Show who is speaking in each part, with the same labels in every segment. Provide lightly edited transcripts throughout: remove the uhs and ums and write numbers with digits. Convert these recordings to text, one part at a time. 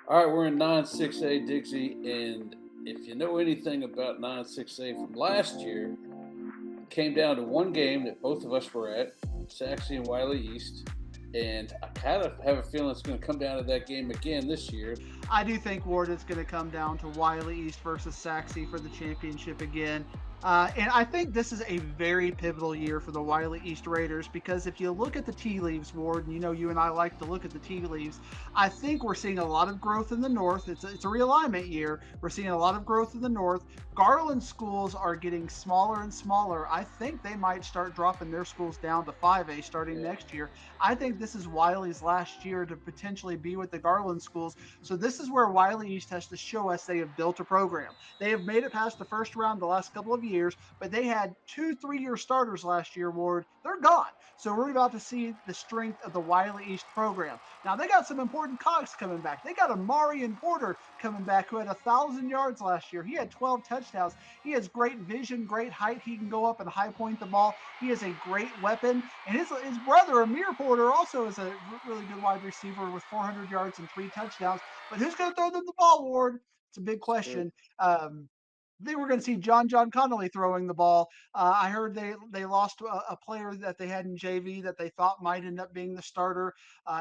Speaker 1: All right, we're in 9-6A Dixie, and if you know anything about 9-6A from last year, it came down to one game that both of us were at, Sachse and Wylie East, and I kind of have a feeling it's going to come down to that game again this year.
Speaker 2: I do think, Ward, it's going to come down to Wylie East versus Sachse for the championship again. And I think this is a very pivotal year for the Wylie East Raiders because if you look at the tea leaves, Ward, and you know you and I like to look at the tea leaves, I think we're seeing a lot of growth in the North. It's a realignment year. We're seeing a lot of growth in the North. Garland schools are getting smaller and smaller. I think they might start dropping their schools down to 5A starting
Speaker 1: Yeah,
Speaker 2: next year. I think this is Wiley's last year to potentially be with the Garland schools. So this is where Wylie East has to show us they have built a program. They have made it past the first round the last couple of years, but they had 2 3-year starters last year, Ward. They're gone. So we're about to see the strength of the Wylie East program. Now they got some important cogs coming back. They got Amarian Porter coming back who had 1,000 yards last year. He had 12 touchdowns. He has great vision, great height. He can go up and high point the ball. He is a great weapon. And his brother, Amir Porter, also is a really good wide receiver with 400 yards and 3 touchdowns. But who's going to throw them the ball, Ward? It's a big
Speaker 1: it's true.
Speaker 2: question. They were going to see John Connolly throwing the ball. I heard they lost a player that they had in JV that they thought might end up being the starter.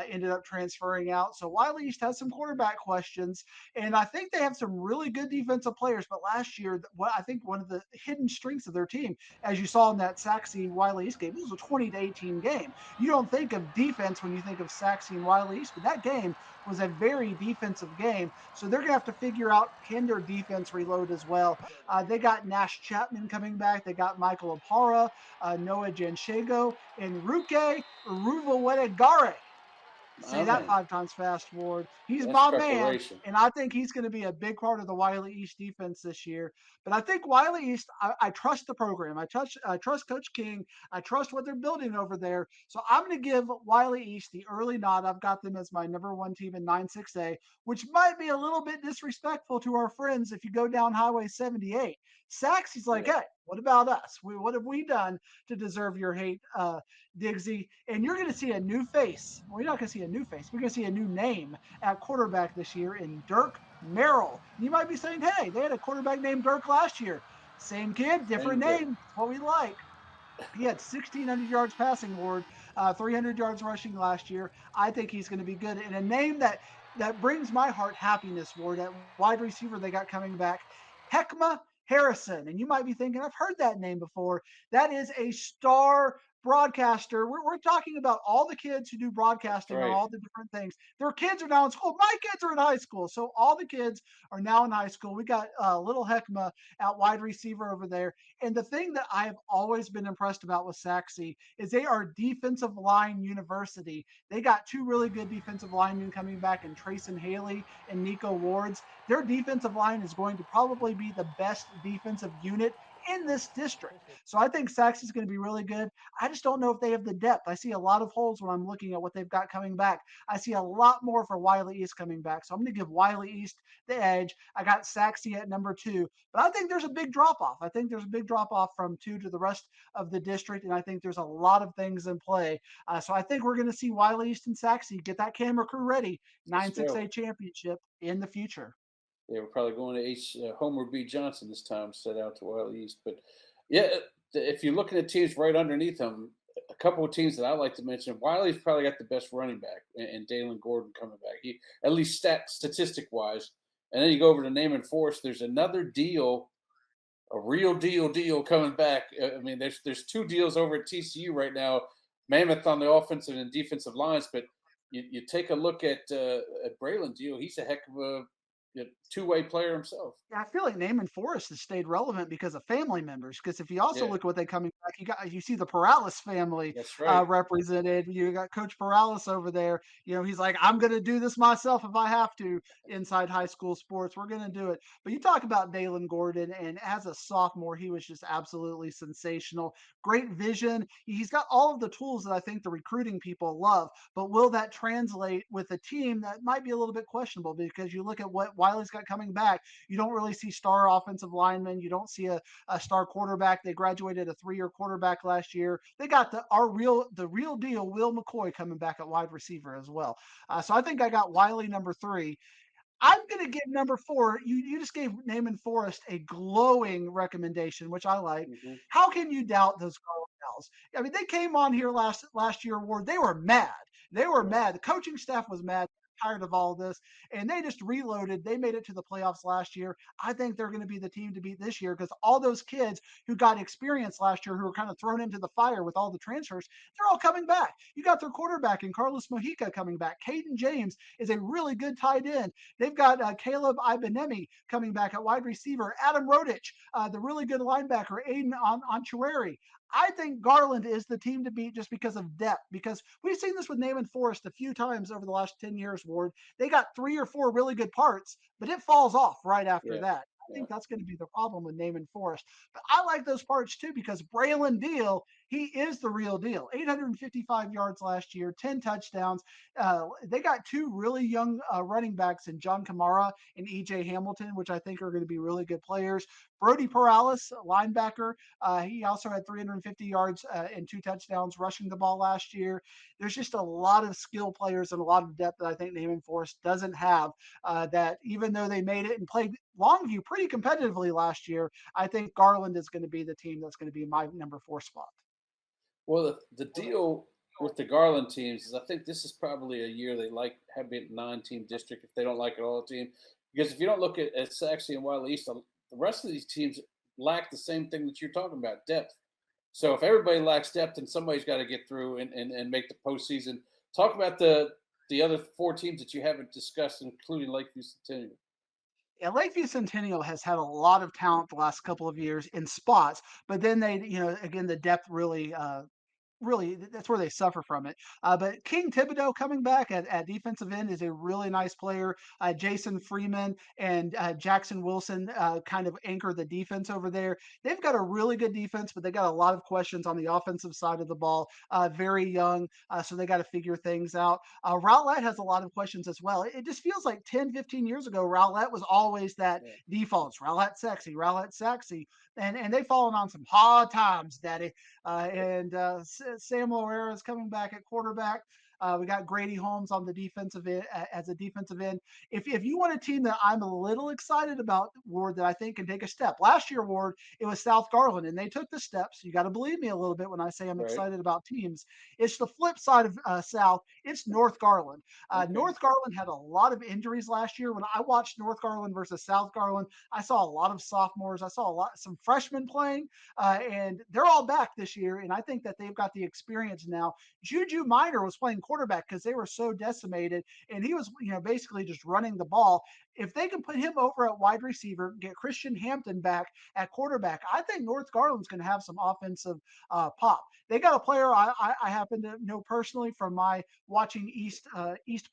Speaker 2: Ended up transferring out. So Wiley East has some quarterback questions, and I think they have some really good defensive players. But last year, what I think one of the hidden strengths of their team, as you saw in that Sachse Wiley East game, it was a 20-18 game. You don't think of defense when you think of Sachse and Wiley East, but that game was a very defensive game. So they're going to have to figure out can their defense reload as well. They got Nash Chapman coming back. They got Michael Apara, Noah Janshego, and Ruke Uruvawedegare.
Speaker 1: My
Speaker 2: Say that
Speaker 1: man,
Speaker 2: 5 times fast, Ward. He's
Speaker 1: that's
Speaker 2: my man,
Speaker 1: preparation.
Speaker 2: and I think he's going to be a big part of the Wiley East defense this year. But I think Wiley East, I trust the program. I trust Coach King. I trust what they're building over there. So I'm going to give Wiley East the early nod. I've got them as my number 1 team in 9-6A, which might be a little bit disrespectful to our friends if you go down Highway 78. Sachs, like,
Speaker 1: Yeah,
Speaker 2: hey, what about us? What have we done to deserve your hate? Diggsy, and you're going to see a new face. Well, you're not going to see a new face. We're going to see a new name at quarterback this year in Dirk Merrill. You might be saying, hey, they had a quarterback named Dirk last year. Same kid, different
Speaker 1: same day.
Speaker 2: name. That's what we like. He had 1,600 yards passing, Ward, 300 yards rushing last year. I think he's going to be good. And a name that brings my heart happiness, Ward, at wide receiver they got coming back, Heckma Harrison. And you might be thinking, I've heard that name before. That is a star broadcaster. We're talking about all the kids who do
Speaker 1: That's
Speaker 2: broadcasting on
Speaker 1: right.
Speaker 2: all the different things. Their kids are now in school. My kids are in high school. So all the kids are now in high school. We got little Heckma at wide receiver over there. And the thing that I've always been impressed about with Sachse is they are defensive line university. They got two really good defensive linemen coming back in Trayson Haley and Nico Wards. Their defensive line is going to probably be the best defensive unit in this district. So I think Sachse is going to be really good. I just don't know if they have the depth. I see a lot of holes when I'm looking at what they've got coming back. I see a lot more for Wiley East coming back. So I'm going to give Wiley East the edge. I got Sachse at number 2. But I think there's a big drop off. I think there's a big drop off from 2 to the rest of the district, and I think there's a lot of things in play. So I think we're going to see Wiley East and Sachse get that camera crew ready.
Speaker 1: Let's
Speaker 2: 9-6A
Speaker 1: go.
Speaker 2: championship in the future.
Speaker 1: Yeah, we're probably going to Homer B. Johnson this time, set out to Wild East. But yeah, if you're looking at teams right underneath them, a couple of teams that I like to mention, Wiley's probably got the best running back, and Dalen Gordon coming back. He at least statistic wise. And then you go over to Naaman Forest. There's another deal, a real deal coming back. I mean, there's two deals over at TCU right now. Mammoth on the offensive and defensive lines, but you take a look at Braylon Deal. He's a heck of a two-way player himself.
Speaker 2: Yeah, I feel like Naaman Forest has stayed relevant because of family members. Because if you also
Speaker 1: Yeah,
Speaker 2: look at what they coming back, you see the Paralis family
Speaker 1: that's right.
Speaker 2: represented. You got Coach Paralis over there. You know, he's like, I'm going to do this myself if I have to inside high school sports. We're going to do it. But you talk about Dalen Gordon, and as a sophomore, he was just absolutely sensational. Great vision. He's got all of the tools that I think the recruiting people love. But will that translate with a team that might be a little bit questionable? Because you look at what Wiley's got coming back, you don't really see star offensive linemen. You don't see a star quarterback. They graduated a 3-year quarterback last year. They got the real deal Will McCoy coming back at wide receiver as well. So I think I got Wiley number 3. I'm going to give number 4. You just gave Naaman Forest a glowing recommendation, which I like.
Speaker 1: Hmm.
Speaker 2: How can you doubt those Garland Gals? I mean, they came on here last year, Ward. They were mad. They were
Speaker 1: Right.
Speaker 2: mad. The coaching staff was mad. Tired of all this, and they just reloaded. They made it to the playoffs last year. I think they're going to be the team to beat this year because all those kids who got experience last year, who were kind of thrown into the fire with all the transfers, they're all coming back. You got their quarterback in Carlos Mojica coming back. Caden James is a really good tight end. They've got Caleb Ibenemi coming back at wide receiver. Adam Rodich, the really good linebacker. Aiden Onchueri. I think Garland is the team to beat just because of depth. Because we've seen this with Naaman Forest a few times over the last 10 years, Ward. They got 3 or 4 really good parts, but it falls off right after
Speaker 1: Yeah.
Speaker 2: that. I
Speaker 1: Yeah.
Speaker 2: think that's going to be the problem with Naaman Forest. But I like those parts too because Braylon Deal, he is the real deal. 855 yards last year, 10 touchdowns. They got 2 really young running backs in John Kamara and EJ Hamilton, which I think are going to be really good players. Brody Perales, linebacker, he also had 350 yards and 2 touchdowns rushing the ball last year. There's just a lot of skill players and a lot of depth that I think Naaman Forest doesn't have. That even though they made it and played Longview pretty competitively last year, I think Garland is going to be the team that's going to be my number 4 spot.
Speaker 1: Well, the deal with the Garland teams is I think this is probably a year they like having a 9-team district if they don't like it all team. Because if you don't look at Sachse and Wylie East, the rest of these teams lack the same thing that you're talking about, depth. So if everybody lacks depth, then somebody's got to get through and make the postseason. Talk about the other 4 teams that you haven't discussed, including Lakeview Centennial.
Speaker 2: Yeah, Lakeview Centennial has had a lot of talent the last couple of years in spots, but then again, the depth really that's where they suffer from it. But King Thibodeau coming back at defensive end is a really nice player. Jason Freeman and Jackson Wilson kind of anchor the defense over there. They've got a really good defense, but they got a lot of questions on the offensive side of the ball. Very young, so they got to figure things out. Rowlett has a lot of questions as well. It just feels like 10, 15 years ago, Rowlett was always that
Speaker 1: Yeah.
Speaker 2: defaults. Rowlett sexy. And they've fallen on some hard times, Daddy. And Sam Loera is coming back at quarterback. We got Grady Holmes on the defensive end as a defensive end. If you want a team that I'm a little excited about, Ward, that I think can take a step. Last year, Ward, it was South Garland, and they took the steps. You got to believe me a little bit when I say I'm
Speaker 1: Right.
Speaker 2: excited about teams. It's the flip side of South. It's North Garland.
Speaker 1: Okay.
Speaker 2: North Garland had a lot of injuries last year. When I watched North Garland versus South Garland, I saw a lot of sophomores. I saw some freshmen playing, and they're all back this year. And I think that they've got the experience now. Juju Minor was playing quarterback because they were so decimated, and he was, basically just running the ball. If they can put him over at wide receiver, get Christian Hampton back at quarterback, I think North Garland's going to have some offensive pop. They got a player I happen to know personally from my watching East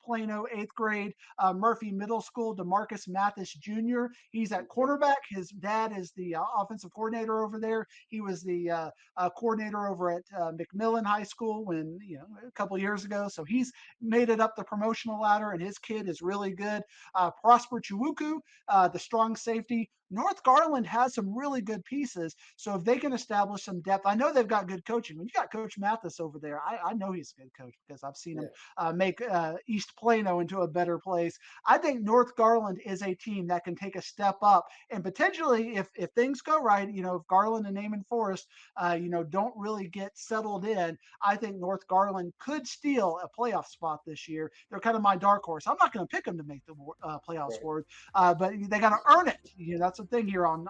Speaker 2: Plano 8th grade Murphy Middle School, Demarcus Mathis Jr. He's at
Speaker 1: Okay.
Speaker 2: quarterback. His dad is the offensive coordinator over there. He was the coordinator over at McMillan High School when a couple years ago. So he's made it up the promotional ladder, and his kid is really good. Prosper Chiwuku, the strong safety. North Garland has some really good pieces. So if they can establish some depth, I know they've got good coaching. When you got Coach Mathis over there, I know he's a good coach because I've seen him
Speaker 1: Yeah.
Speaker 2: make East Plano into a better place. I think North Garland is a team that can take a step up and potentially, if things go right, if Garland and Naaman Forest, don't really get settled in, I think North Garland could steal a playoff spot this year. They're kind of my dark horse. I'm not going to pick them to make the playoffs,
Speaker 1: Right.
Speaker 2: Ward, but they got to earn it. That's the thing here on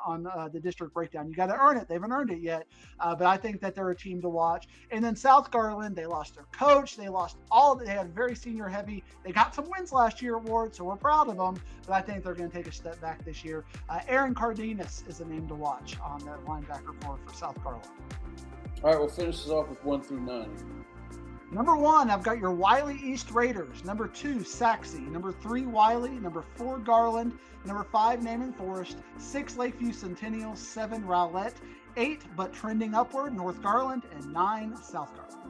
Speaker 2: the district breakdown. You got to earn it. They haven't earned it yet, but I think that they're a team to watch. And then South Garland, they lost their coach. They lost they had very senior heavy. They got some wins last year, Ward, so we're proud of them, but I think they're going to take a step back this year. Aaron Cardenas is the name to watch on that linebacker core for South Garland.
Speaker 1: All right. We'll finish this off with 1 through 9.
Speaker 2: Number 1, I've got your Wylie East Raiders. Number 2, Sachse. Number 3, Wylie. Number 4, Garland. Number 5, Naaman Forest. 6, Lakeview Centennial. 7, Rowlett. 8, but trending upward, North Garland. And 9, South Garland.